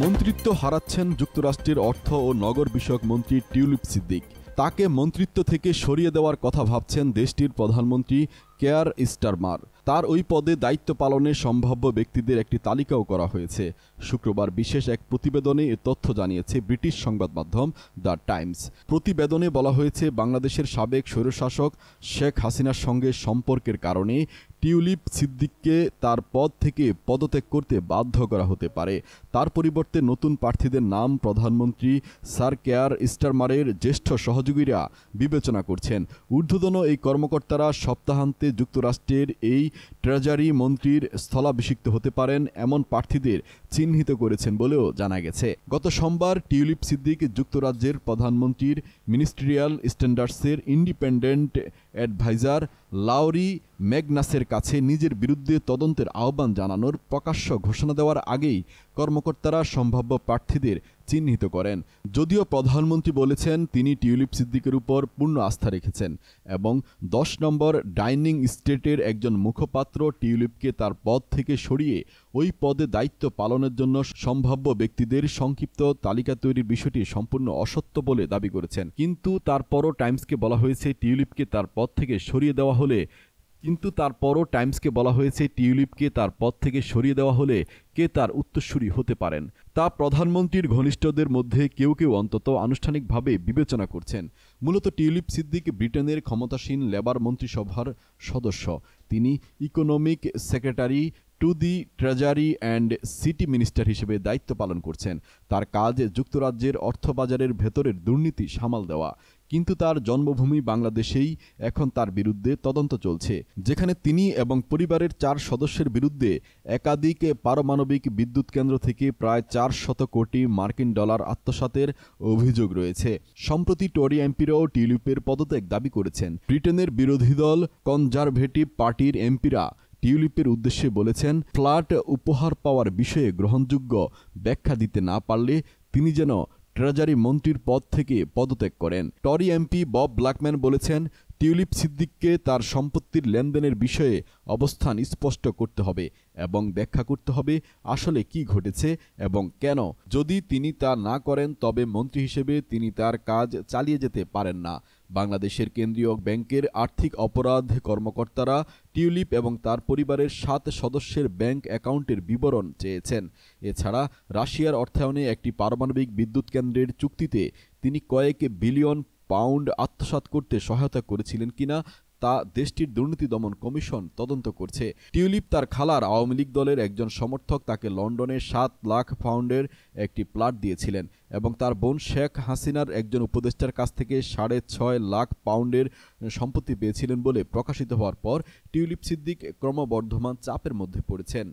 মন্ত্রিত্ব হারাচ্ছেন যুক্তরাষ্ট্রের অর্থ ও নগর বিষয়ক মন্ত্রী টিউলিপ সিদ্দিক। তাকে মন্ত্রিত্ব থেকে সরিয়ে দেওয়ার কথা ভাবছেন দেশটির প্রধানমন্ত্রী কেয়ার স্টারমার। তার ওই পদে দায়িত্ব পালনে সম্ভাব্য ব্যক্তিদের একটি তালিকাও করা হয়েছে। শুক্রবার বিশেষ এক প্রতিবেদনে এ তথ্য জানিয়েছে ব্রিটিশ সংবাদ মাধ্যম দ্য টাইমস। প্রতিবেদনে বলা হয়েছে, বাংলাদেশের সাবেক স্বৈরশাসক শেখ হাসিনার সঙ্গে সম্পর্কের কারণে টিউলিপ সিদ্দিককে তার পদ থেকে পদত্যাগ করতে বাধ্য করা হতে পারে। তার পরিবর্তে নতুন প্রার্থীদের নাম প্রধানমন্ত্রী স্যার কেয়ার স্টারমারের জ্যেষ্ঠ সহযোগীরা বিবেচনা করছেন। ঊর্ধ্বতন এই কর্মকর্তারা সপ্তাহান্তে যুক্তরাষ্ট্রের এই ট্রেজারি মন্ত্রীর স্থলাভিষিক্ত হতে পারেন এমন প্রার্থীদের চিহ্নিত করেছেন বলেও জানা গেছে। গত সোমবার টিউলিপ সিদ্দিক যুক্তরাজ্যের প্রধানমন্ত্রীর মিনিস্ট্রিয়াল স্ট্যান্ডার্ডসের ইন্ডিপেন্ডেন্ট অ্যাডভাইজার লাউরি ম্যাগনাসের কাছে নিজের বিরুদ্ধে তদন্তের আহ্বান জানানোর প্রকাশ্য ঘোষণা দেওয়ার আগেই কর্মকর্তারা সম্ভাব্য প্রার্থীদের চিহ্নিত করেন। যদিও প্রধানমন্ত্রী বলেছেন তিনি টিউলিপ সিদ্দিকের উপর পূর্ণ আস্থা রেখেছেন এবং 10 নম্বর ডাউনিং স্ট্রিটের একজন মুখপাত্র টিউলিপকে তার পদ থেকে সরিয়ে ওই পদে দায়িত্ব পালনের জন্য সম্ভাব্য ব্যক্তিদের সংক্ষিপ্ত তালিকা তৈরির বিষয়টি সম্পূর্ণ অসত্য বলে দাবি করেছেন। কিন্তু তারপরও টাইমসকে বলা হয়েছে টিউলিপকে তার পদ থেকে সরিয়ে দেওয়া হলে কে তার উত্তরসূরি হতে পারেন তা প্রধানমন্ত্রীর ঘনিষ্ঠদের মধ্যে কেউ কেউ অন্তত আনুষ্ঠানিকভাবে বিবেচনা করছেন। মূলত টিউলিপ সিদ্দিক ব্রিটেনের ক্ষমতাসীন লেবার মন্ত্রিসভার সদস্য। তিনি economic secretary to the treasury and city minister হিসেবে দায়িত্ব পালন করছেন। তার কাজ যুক্তরাজ্যের অর্থবাজারের ভেতরের দুর্নীতি সামাল দেওয়া। কিন্তু তার জন্মভূমি বাংলাদেশেই এখন তার বিরুদ্ধে তদন্ত চলছে, যেখানে তিনি এবং পরিবারের 4 সদস্যের বিরুদ্ধে একাধিক পারমাণবিক বিদ্যুৎ কেন্দ্র থেকে প্রায় 400 কোটি মার্কিন ডলার আত্মসাতের অভিযোগ রয়েছে। সম্প্রতি টরি এমপিরাও টিউলিপের পদত্যাগ দাবি করেছেন। ব্রিটেনের বিরোধী দল কনজারভেটিভ পার্টির এমপিরা টিউলিপের উদ্দেশ্যে বলেছেন, ফ্ল্যাট উপহার পাওয়ার বিষয়ে গ্রহণযোগ্য ব্যাখ্যা দিতে না পারলে তিনি যেন ট্রেজারি মন্ত্রীর পদ থেকে পদত্যাগ করেন। টরি এমপি বব ব্ল্যাকম্যান বলেছেন, টিউলিপ সিদ্দিককে তার সম্পত্তির লেনদেনের বিষয়ে অবস্থান স্পষ্ট করতে হবে এবং ব্যাখ্যা করতে হবে আসলে কি ঘটেছে এবং কেন। যদি তিনি তা না করেন তবে মন্ত্রী হিসেবে তিনি তার কাজ চালিয়ে যেতে পারেন না। বাংলাদেশের কেন্দ্রীয় ব্যাংকের আর্থিক অপরাধ কর্মকর্তারা টিউলিপ এবং তার পরিবারের 7 সদস্যের ব্যাংক অ্যাকাউন্টের বিবরণ চেয়েছেন। এছাড়া রাশিয়ার অর্থায়নে একটি পারমাণবিক বিদ্যুৎ কেন্দ্রের চুক্তিতে তিনি কয়েক বিলিয়ন পাউন্ড আত্মসাৎ করতে সহায়তা করেছিলেন কিনা তা দেশটির দুর্নীতি দমন কমিশন তদন্ত করছে। টিউলিপ তার খালার আওয়ামী লীগ দলের একজন সমর্থক তাকে লন্ডনে 7 লাখ পাউন্ডের একটি প্লট দিয়েছিলেন এবং তার বোন শেখ হাসিনার একজন উপদেষ্টার কাছ থেকে 6.5 লাখ পাউন্ডের সম্পত্তি পেয়েছিলেন বলে প্রকাশিত হওয়ার পর টিউলিপ সিদ্দিক ক্রমবর্ধমান চাপের মধ্যে পড়েছেন।